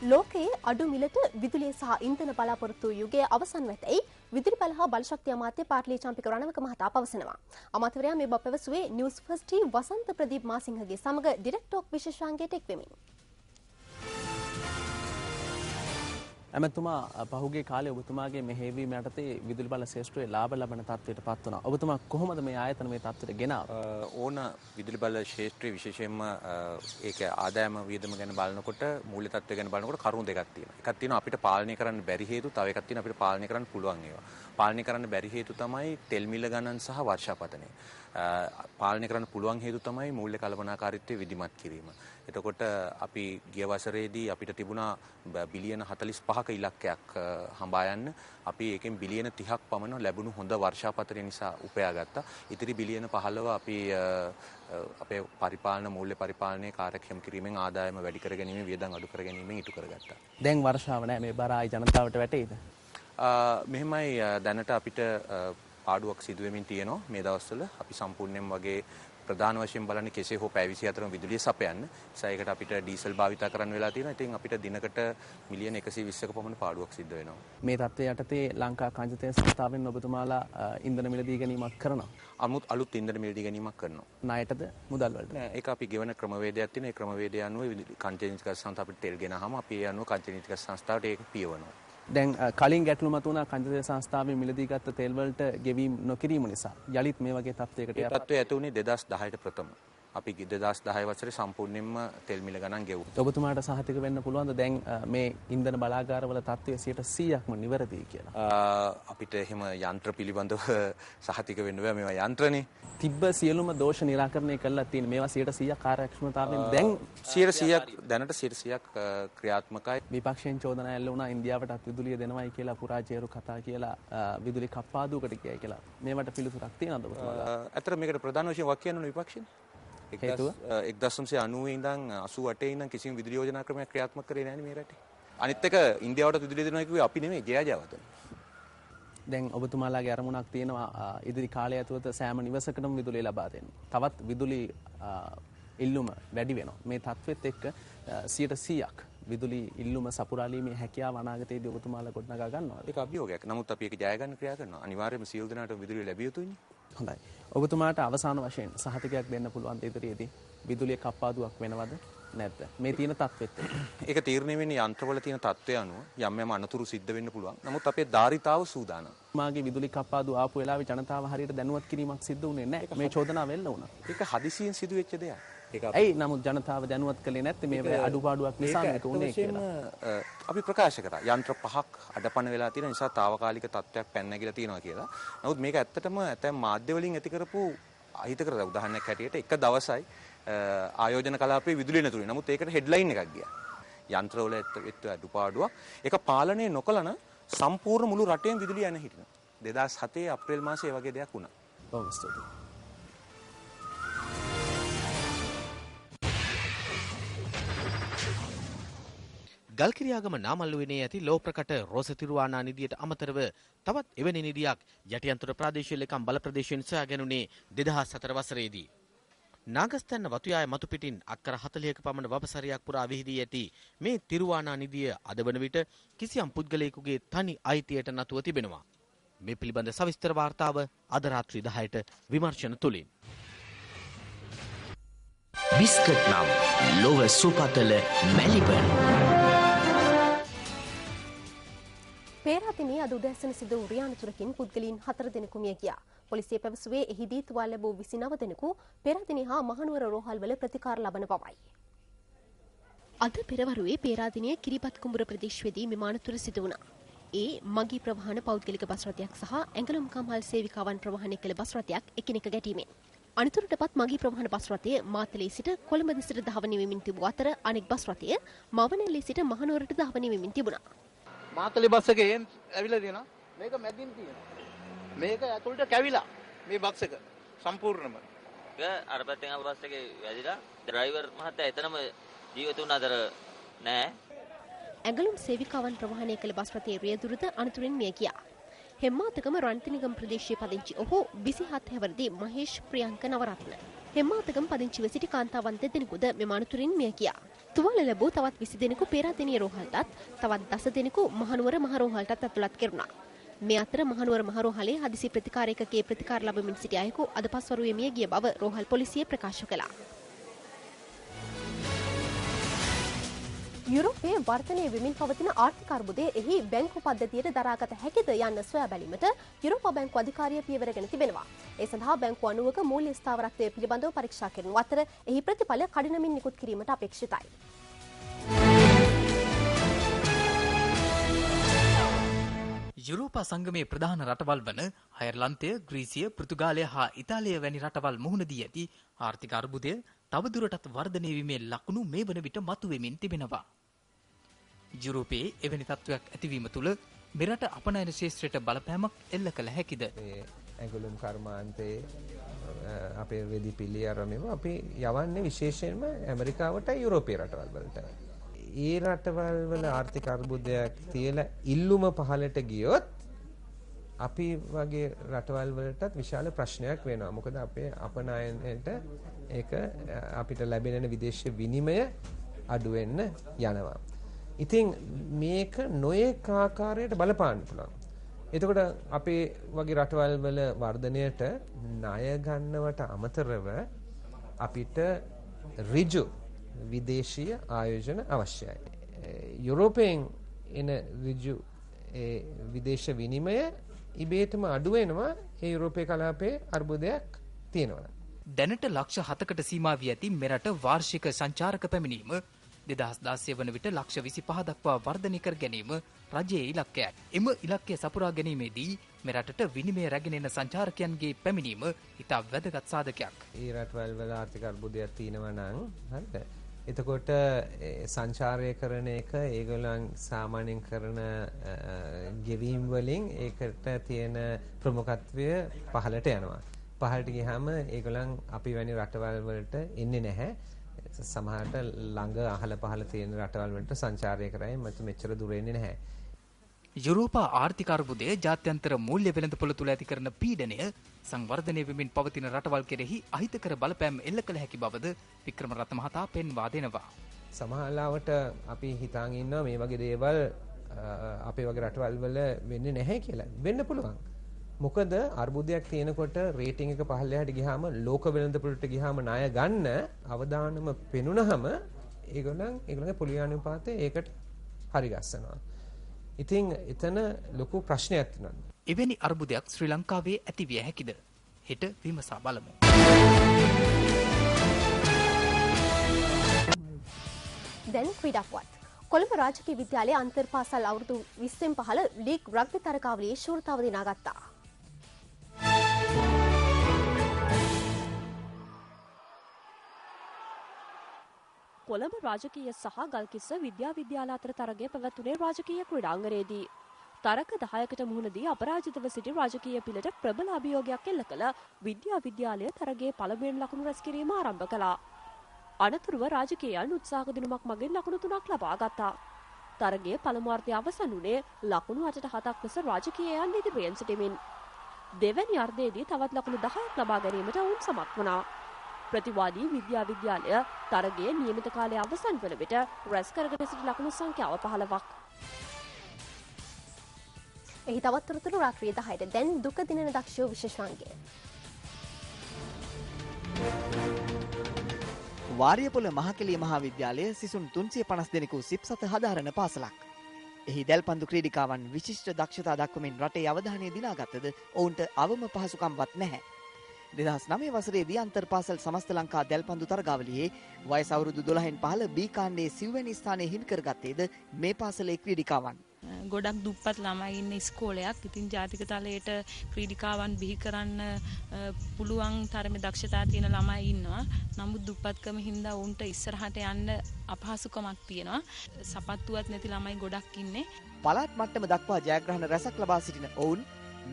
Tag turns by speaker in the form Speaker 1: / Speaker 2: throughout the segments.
Speaker 1: ලෝකයේ අඩු මිලට විදුලිය සහ ඉන්ධන බලාපොරොත්තු යුගයේ අවසන් වෙතයි විදුලි බල හා බල ශක්තිය අමාත්‍ය පාටලී චම්පික රණවක මහතා පවසනවා. අමාත්‍යවරයා මේ බව පැවසුවේ නිවුස් ෆස්ට් වසන්ත ප්‍රදීප් මාසිංහගේ සමග ඩිරෙක්ට් ටොක් විශේෂාංගයට එක් වෙමින්.
Speaker 2: ඇමතුමා පහුගිය කාලේ ඔබතුමාගේ මෙහෙයවීම යටතේ විදුලි බල ශේෂ්ත්‍රයේ ලාභ ලබන තත්ත්වයට පත් වුණා. ඔබතුමා කොහොමද මේ ආයතන මේ තත්ත්වයට ගෙනාවේ?
Speaker 3: ඕන විදුලි බල ශේෂ්ත්‍රයේ විශේෂයෙන්ම ඒක ආදායම වියදම ගැන බලනකොට මූල්‍ය තත්ත්වය ගැන බලනකොට කරුණු දෙකක් තියෙනවා. එකක් තියෙනවා අපිට පාලනය කරන්න බැරි හේතු, තව එකක් තියෙනවා අපිට පාලනය කරන්න පුළුවන් ඒවා. පාලනය කරන්න බැරි හේතු තමයි තෙල් මිල ගණන් සහ වර්ෂාපතනය. පාලනය කරන්න පුළුවන් හේතු තමයි මූල්‍ය කළමනාකාරීත්වය විධිමත් කිරීම. එතකොට අපි ගිය වසරේදී අපිට තිබුණා බිලියන 45ක ඉලක්කයක් හඹා යන්න. අපි ඒකෙන් බිලියන 30ක් පමණ ලැබුණු හොඳ වර්ෂාපතනය නිසා උපයාගත්තා. ඉතිරි බිලියන 15 අපි අපේ පරිපාලන මූල්‍ය පරිපාලනයේ කාර්යක්ෂම කිරීමෙන් ආදායම වැඩි කර ගැනීම, වියදම් අඩු කර ගැනීමෙන් ඉටු කරගත්තා.
Speaker 2: දැන් වර්ෂාව නැහැ, මේ බර ආයි ජනතාවට වැටෙයිද?
Speaker 3: මෙහෙමයි, දැනට අපිට පාඩුවක් සිදු වෙමින් තියෙනවා. මේ දවස්වල අපි සම්පූර්ණයෙන් වගේ ප්‍රධාන වශයෙන් බලන්නේ කෙසේ හෝ පැය 24ම විදුලිය සපයන්න. ඒකට අපිට ඩීසල් භාවිතා කරන්න වෙලා තියෙනවා. ඉතින් අපිට දිනකට මිලියන 120ක පමණ පාඩුවක් සිද්ධ වෙනවා.
Speaker 2: මේ තත්ත්වය යටතේ ලංකා කංජතෙල් සංස්ථාවෙන් ඔබතුමාලා ඉන්ධන මිලදී ගැනීමක් කරනවා.
Speaker 3: අලුත් ඉන්ධන මිලදී ගැනීමක් කරනවා.
Speaker 2: ණයටද මුදල් වලට?
Speaker 3: නෑ, ඒක අපි ගෙවන ක්‍රමවේදයක් තියෙනවා. ඒ ක්‍රමවේදය අනුව කංජනීතික සංස්ථාව අපිට තෙල් ගෙනහම අපි ඒ අනුව කංජනීතික සංස්ථාවට ඒක පියවනවා.
Speaker 2: දැන් කලින් ගැටලු මතුණා කංජතෙල් සංස්ථාවෙන් මිලදී ගත්ත තෙල් වලට ගෙවීම නොකිරීම නිසා. යලිත් මේ වගේ තත්ත්වයකට
Speaker 3: ඒ තත්ත්වය ඇති වුණේ 2010ට ප්‍රථම. අපි 2010 වසරේ සම්පූර්ණයෙන්ම තෙල් මිල ගණන් ගෙවුවා.
Speaker 2: ඔබතුමාට සහතික වෙන්න පුළුවන්ද දැන් මේ ඉන්ධන බලාගාරවල තත්ත්වය 100%ක්ම නිවැරදියි කියලා?
Speaker 3: අපිට එහෙම යන්ත්‍ර පිළිබඳව සහතික වෙන්න බෑ. මේවා යන්ත්‍රනේ.
Speaker 2: තිබ්බ සියලුම දෝෂ නිරාකරණය කළා තියෙන මේවා 100% කාර්යක්ෂමතාවයෙන් දැන්
Speaker 3: 100%ක් දැනට 100%ක් ක්‍රියාත්මකයි.
Speaker 2: විපක්ෂයෙන් චෝදනා එල්ල වුණා ඉන්දියාවටත් විදුලිය දෙනවයි කියලා, පුරාජේරු කතා කියලා, විදුලි කප්පාදුවකට ගියයි කියලා. මේවට පිළිතුරක් තියෙනවද ඔබතුමාලා?
Speaker 3: ඇත්තට මේකට ප්‍රධාන වශයෙන් වක් කියන්න ඕනේ විපක්ෂනේ. 1990 ඉඳන් 88 ඉඳන් කිසිම විදුලි යෝජනා ක්‍රමයක් ක්‍රියාත්මක කරේ නැහැ මේ රටේ. අනිත් එක ඉන්දියාවට විදුලිය දෙනවා කිව්වේ අපි නෙමෙයි, ජයජයවර්ධන.
Speaker 2: දැන් ඔබතුමාලාගේ අරමුණක් තියෙනවා ඉදිරි කාලය ඇතුළත සෑම නිවසකටම විදුලිය ලබා දෙන්න. තවත් විදුලි ඉල්ලුම වැඩි වෙනවා. මේ තත්ත්වෙත් එක්ක 100%ක් විදුලි ඉල්ලුම සපුරාලීමේ හැකියාව අනාගතයේදී ඔබතුමාලා ගොඩනගා ගන්නවද?
Speaker 3: ඒක අභියෝගයක්. නමුත් අපි ඒක ජය ගන්න ක්‍රියා කරනවා. අනිවාර්යයෙන්ම සියලු දෙනාට විදුලිය ලැබිය යුතුයිනේ.
Speaker 2: හොඳයි. ඔබතුමාට අවසාන වශයෙන් සහතිකයක් දෙන්න පුළුවන් ඉදිරියේදී විදුලිය කප්පාදුවක් වෙනවද නැද්ද? මේ තියෙන තත්ත්වෙත්
Speaker 3: ඒක තීරණය වෙන්නේ යන්ත්‍රවල තියෙන තත්ත්වය අනුව. යම් යම් අනතුරු සිද්ධ වෙන්න පුළුවන්. නමුත් අපේ ධාරිතාව සූදානම්.
Speaker 2: මාගේ විදුලි කප්පාදු ආපු වෙලාවේ ජනතාව හරියට දැනුවත් කිරීමක් සිද්ධ වුණේ නැහැ. මේ චෝදනාව එල්ල වුණා.
Speaker 3: ඒක හදිසියෙන් සිදුවෙච්ච දෙයක්.
Speaker 2: ඇයි නමුත් ජනතාව දැනුවත් කළේ නැත්තේ මේ අඩුපාඩුවක් නිසා මේක උනේ කියලා?
Speaker 3: අපි ප්‍රකාශ කරා යන්ත්‍ර 5ක් අඩපණ වෙලා තියෙන නිසා తాවකාලික තත්ත්වයක් පැන නැගිලා තියෙනවා කියලා. නමුත් මේක ඇත්තටම ඇතැම් මාධ්‍ය වලින් ඇති කරපු අහිතකර උදාහරණයක් හැටියට එක දවසයි ආයෝජන කලාපයේ විදුලිය නැතුනේ. නමුත් ඒකට හෙඩ්ලයින් එකක් ගියා. යන්ත්‍රවල අඩුපාඩුවක්. ඒක පාලනය නොකළන සම්පූර්ණ මුළු රටේම විදුලිය යන හිටිනවා. 2007 අප්‍රේල් මාසයේ වගේ දෙයක් වුණා.
Speaker 2: බොහොම ස්තුතියි.
Speaker 4: ගල්කිරියාගම නාමල්ලුවනේ ඇති ලෝ ප්‍රකට රෝස තිරුවානා නිදියට අමතරව තවත් එවැනි නිදියක් යටියන්තර ප්‍රාදේශීය ලේකම් බල ප්‍රදේශයෙන් සොයා ගැනුනේ 2004 වසරේදී. නාගස්තැන්න වතුයාය මතු පිටින් අක්කර 40ක පමණ වපසරියක් පුරා විහිදී ඇති මේ තිරුවානා නිදිය අද වන විට කිසියම් පුද්ගලයෙකුගේ තනි අයිතියට නතුව තිබෙනවා. මේ පිළිබඳ සවිස්තර වාර්තාව අද රාත්‍රී 10ට විමර්ශන තුලින්.
Speaker 5: බිස්කට් නම් ලොව සුපතල මැලිබන්.
Speaker 1: පේරාදෙණියේ අද උදෑසන සිදු වූ රියානතුරකින් පුද්ගලයන් 4 දෙනෙකු මිය ගියා. පොලිසිය පැවසුවේ එහිදී තුවාල ලැබූ 29 දෙනෙකු පේරාදෙණිය හා මහනුවර රෝහල්වල ප්‍රතිකාර ලබන බවයි. අද පෙරවරුවේ පේරාදෙණිය කිරිබත් කුඹුර ප්‍රදේශයේදී මෙම අනතුර සිදු වුණා. ඒ මගී ප්‍රවාහන පෞද්ගලික බස් රථයක් සහ ඇඟලුම් කම්හල් සේවිකාවන් ප්‍රවාහනය කළ බස් රථයක් එකිනෙක ගැටීමෙන් අනතුරටපත් මගී ප්‍රවාහන බස් රථය මාතලේ සිට කොළඹ දෙසට ධාවනය වෙමින් තිබූ අතර අනෙක් බස් රථය මවනැල්ලේ සිට මහනුවරට ධාවනය වෙමින් තිබුණා.
Speaker 6: මාතලේ බස් එකේ ඇවිල්ලා තියෙනවා. මේක මැදින් තියෙනවා. මේක ඇතුළට කැවිලා මේ බක්ස් එක සම්පූර්ණයෙන්ම.
Speaker 7: අර පැත්තෙන් ආපු බස් එකේ වැදිලා ඩ්‍රයිවර් මහත්තයා එතනම ජීවිත වුණ අතර නෑ.
Speaker 1: ඇඟලුම් සේවිකාවන් ප්‍රවාහනය කළ බස් රථයේ රියදුරද අනතුරින් මිය ගියා. හෙම්මාතගම රන්තිනිගම ප්‍රදේශයේ පදිංචි ඔහු 27 හැවිරිදි මහේෂ් ප්‍රියංක නවරත්න. හෙම්මාතගම පදිංචිව සිටි කාන්තාවන් දෙදෙනෙකුද මෙම අනතුරින් මිය ගියා. තුවාල ලැබූ තවත් 20 දෙනෙකු පේරාදෙණිය රෝහලටත් තවත් 10 දෙනෙකු මහනුවර මහ රෝහලටත් ඇතුළත් කෙරුණා. මේ අතර මහනුවර මහ රෝහලේ හදිසි ප්‍රතිකාර ඒකකයේ ප්‍රතිකාර ලැබමින් සිටි අයෙකු අද පස්වරුවේ මිය ගිය බව රෝහල් පොලිසිය ප්‍රකාශ කළා. යුරෝපයේ වර්ධනය වෙමින් පවතින ආර්ථික අර්බුදය එහි බැංකු පද්ධතියට දරාගත හැකිද යන්න සොයා බැලීමට යුරෝපා බැංකුව අධිකාරිය පියවරගෙන තිබෙනවා. ඒ සඳහා බැංකු අණුවක මූල්‍ය ස්ථාවරත්වය පිළිබඳව පරීක්ෂා කරනු අතර එහි ප්‍රතිඵල කඩිනමින් නිකුත් කිරීමට අපේක්ෂිතයි.
Speaker 8: යුරෝපා සංගමයේ ප්‍රධාන රටවල් වන අයර්ලන්තය, ග්‍රීසිය, පෘතුගාලය හා ඉතාලිය වැනි රටවල් මුහුණ දී ඇති ආර්ථික අර්බුදය තවදුරටත් වර්ධනය වීමේ ලකුණු මේ වන විට මතුවෙමින් තිබෙනවා. යුරෝපයේ එවැනි තත්ත්වයක් ඇතිවීම තුළ මෙරට අපනයන ශේෂ්ත්‍රයට බලපෑමක් එල්ල කළ හැකිද?
Speaker 9: ඇඟලුම් කර්මාන්තයේ අපේ වෙදි පිළි අරමෙව අපි යවන්නේ විශේෂයෙන්ම ඇමරිකාවට යුරෝපීය රටවල් වලට. ඒ රටවල් වල ආර්ථික අර්බුදයක් තියලා ඉල්ලුම පහළට ගියොත් අපි වගේ රටවල් වලටත් විශාල ප්‍රශ්නයක් වෙනවා. මොකද අපේ අපනයනයට ඒක අපිට ලැබෙන විදේශ විනිමය අඩු වෙන්න යනවා. ඉතින් මේක නොයෙක් ආකාරයට බලපාන්න පුළුවන්. එතකොට අපේ වගේ රටවල් වල වර්ධනයට ණය ගන්නවට අමතරව අපිට ඍජු විදේශීය ආයෝජන අවශ්‍යයි. යුරෝපයෙන් එන ඍජු විදේශ විනිමය ඉබේටම අඩු වෙනවා ඒ යුරෝපයේ කලාපයේ අර්බුදයක් තියෙනවා.
Speaker 8: දැනට ලක්ෂ 7කට සීමා වී ඇති මෙරට වාර්ෂික සංචාරක පැමිණීම 2016 වන විට ලක්ෂ 25 දක්වා වර්ධනය කර ගැනීම රජයේ ඉලක්කයක්. එම ඉලක්කය සපුරා ගැනීමේදී මෙරටට විනිමය රැගෙන එන සංචාරකයන්ගේ පැමිණීම ඉතා වැදගත් සාධකයක්.
Speaker 9: ඒ රටවල් වල ආර්ථික අර්බුදයක් තියෙනවා නම් හරිද? එතකොට සංචාරය කරන එක ඒගොල්ලන් සාමාන්‍යයෙන් කරන ගෙවීම් වලින් ඒකට තියෙන ප්‍රමුඛත්වය පහළට යනවා. පහළට ගියාම ඒගොල්ලන් අපි වැනි රටවල් වලට එන්නේ නැහැ. සමහරට ළඟ අහල පහල තියෙන රටවල් වලට සංචාරය කරයි මෙච්චර දුර එන්නේ නැහැ.
Speaker 8: යුරෝපා ආර්ථික අර්බුදය ජාත්‍යන්තර මූල්‍ය වෙළඳපොළ තුළ ඇති කරන පීඩනය සංවර්ධනය වෙමින් පවතින රටවල් කෙරෙහි අහිතකර බලපෑම් එල්ල කළ හැකි බවද වික්‍රමරත්න මහතා පෙන්වා දෙනවා.
Speaker 9: සමහරවිට අපි හිතාගෙන ඉන්නවා මේ වගේ දේවල් අපේ වගේ රටවල් වල වෙන්නේ නැහැ කියලා. වෙන්න පුළුවන්. මොකද අර්බුදයක් තියෙනකොට රේටින් එක පහළ යහට ගියාම ලෝක වෙළඳපොළට ගියාම ණය ගන්න අවදානම පෙනුනහම ඒගොල්ලන්ගේ පොලිය අනුපාතය ඒකට හරි ගස්සනවා. ඉතින් එතන ලොකු ප්‍රශ්නයක් තියෙනවා.
Speaker 8: එවැනි අර්බුදයක් ශ්‍රී ලංකාවේ ඇතිවිය හැකිද? හෙට විමසා බලමු.
Speaker 1: දැන් ක්‍රීඩාපුවත්. කොළඹ රාජකීය විද්‍යාලයේ අන්තර් පාසල් අවුරුදු 20න් පහළ ලීග් රග්බි තරගාවලියේ ශූරතාව දිනාගත්තා.
Speaker 10: කොළඹ රාජකීය සහ ගල්කිස්ස විද්‍යාල අතර තරගය පැවැත්වුණේ රාජකීය ක්‍රීඩාංගණයේදී. තරග 10කට මුහුණ දී අපරාජිතව සිටි රාජකීය පිළට ප්‍රබල අභියෝගයක් එල්ල කළ විද්‍යාලය තරගයේ පළමුවෙන් ලකුණු රැස් කිරීම ආරම්භ කළා. අනතුරුව රාජකීයයන් උත්සාහ දිනුමක් මගින් ලකුණු 3ක් ලබා ගත්තා. තරගයේ පළමු අර්ධය අවසන් වුණේ ලකුණු 8-7ක් ලෙස රාජකීයයන් ඉදිරියෙන් සිටමින්. දෙවැනි අර්ධයේදී තවත් ලකුණු 10ක් ලබා ගැනීමට ඔවුන් සමත් වුණා. ප්‍රතිවාදී විද්‍යාලය තරගයේ නියමිත කාලය අවසන් වන විට රැස් කරගෙන සිටි ලකුණු සංඛ්‍යාව 15ක්.
Speaker 1: එහි තවත් තොරතුරු රාත්‍රියේ 10ට දැන් දුක දිනන දක්ෂෝ විශේෂාංගය.
Speaker 11: වාරියපොළ මහකෙළිය මහාවිද්‍යාලය සිසුන් 350 දෙනෙකු සිප්සත හදාරන පාසලක්. එහි දැල්පන්දු ක්‍රීඩිකාවන් විශිෂ්ට දක්ෂතා දක්වමින් රටේ අවධානය දිනාගත්තද ඔවුන්ට අවම පහසුකම්වත් නැහැ. 2009 වසරේදී අන්තර් පාසල් සමස්ත ලංකා දැල්පන්දු තරගාවලියේ වයස අවුරුදු 12න් පහළ බී කාණ්ඩයේ 9 වෙනි ස්ථානයේ හිමි කරගත්තේද මේ පාසලේ ක්‍රීඩිකාවන්.
Speaker 12: ගොඩක් දුප්පත් ළමයි ඉන්න ඉස්කෝලයක්. ඉතින් ජාතික තලයට ක්‍රීඩිකාවන් බිහි කරන්න පුළුවන් තරමේ දක්ෂතා තියෙන ළමයි ඉන්නවා. නමුත් දුප්පත්කම හින්දා උන්ට ඉස්සරහට යන්න අපහසුකමක් තියෙනවා. සපත්තුවත් නැති ළමයි ගොඩක් ඉන්නේ.
Speaker 11: පළාත් මට්ටම දක්වා ජයග්‍රහණ රැසක් ලබා සිටින ඔවුන්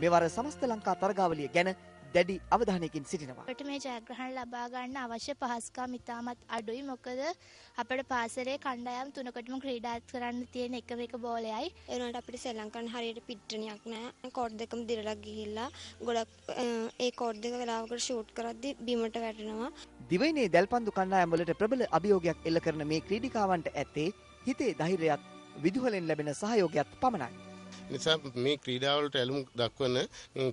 Speaker 11: මෙවර සමස්ත ලංකා තරගාවලිය ගැන දැඩි අවධානයකින් සිටිනවා.
Speaker 13: අපිට මේ ජයග්‍රහණ ලබා ගන්න අවශ්‍ය පහසුකම් ඉතාමත් අඩුයි. මොකද අපේ පාසලේ කණ්ඩායම් තුනකටම ක්‍රීඩා කරන්න තියෙන එකම එක බෝලයයි.
Speaker 14: ඒ වුණාට අපිට ශ්‍රී ලංකාවේ හරියට පිට්ටනියක් නැහැ. කෝඩ් දෙකම දිරලා ගිහිල්ලා ගොඩක් ඒ කෝඩ් දෙක වෙලාවකට ෂූට් කරද්දි බිමට වැටෙනවා.
Speaker 11: දිවයිනේ දැල්පන්දු කණ්ඩායම් වලට ප්‍රබල අභියෝගයක් එල්ල කරන මේ ක්‍රීඩිකාවන්ට ඇත්තේ හිතේ ධෛර්යයත් විදුහලෙන් ලැබෙන සහයෝගයත් පමණයි.
Speaker 15: නිසා මේ ක්‍රීඩාවලට ඇලුම් දක්වන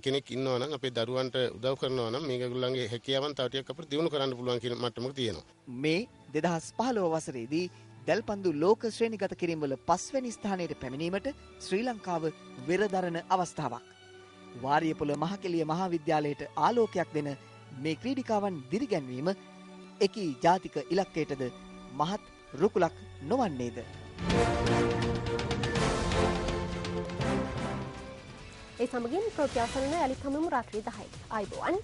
Speaker 15: කෙනෙක් ඉන්නවා නම් අපේ දරුවන්ට උදව් කරනවා නම් මේගොල්ලන්ගේ හැකියාවන් තව ටිකක් අපිට දියුණු කරන්න පුළුවන් කියන මට්ටමක තියෙනවා.
Speaker 11: මේ 2015 වසරේදී දැල්පන්දු ලෝක ශ්‍රේණිගත කිරීමවල 5 වෙනි ස්ථානයට පැමිණීමට ශ්‍රී ලංකාව වෙරදරන අවස්ථාවක්. වාරියපොළ මහකෙළිය මහාවිද්‍යාලයට ආලෝකයක් දෙන මේ ක්‍රීඩිකාවන් දිරිගැන්වීම එකී ජාතික ඉලක්කයටද මහත් රුකුලක් නොවන්නේද?
Speaker 1: ඒ සමගින් ප්‍රෝත්‍යාසනන යළිත් හමුවමු රාත්‍රී 10යි. ආයුබෝවන්.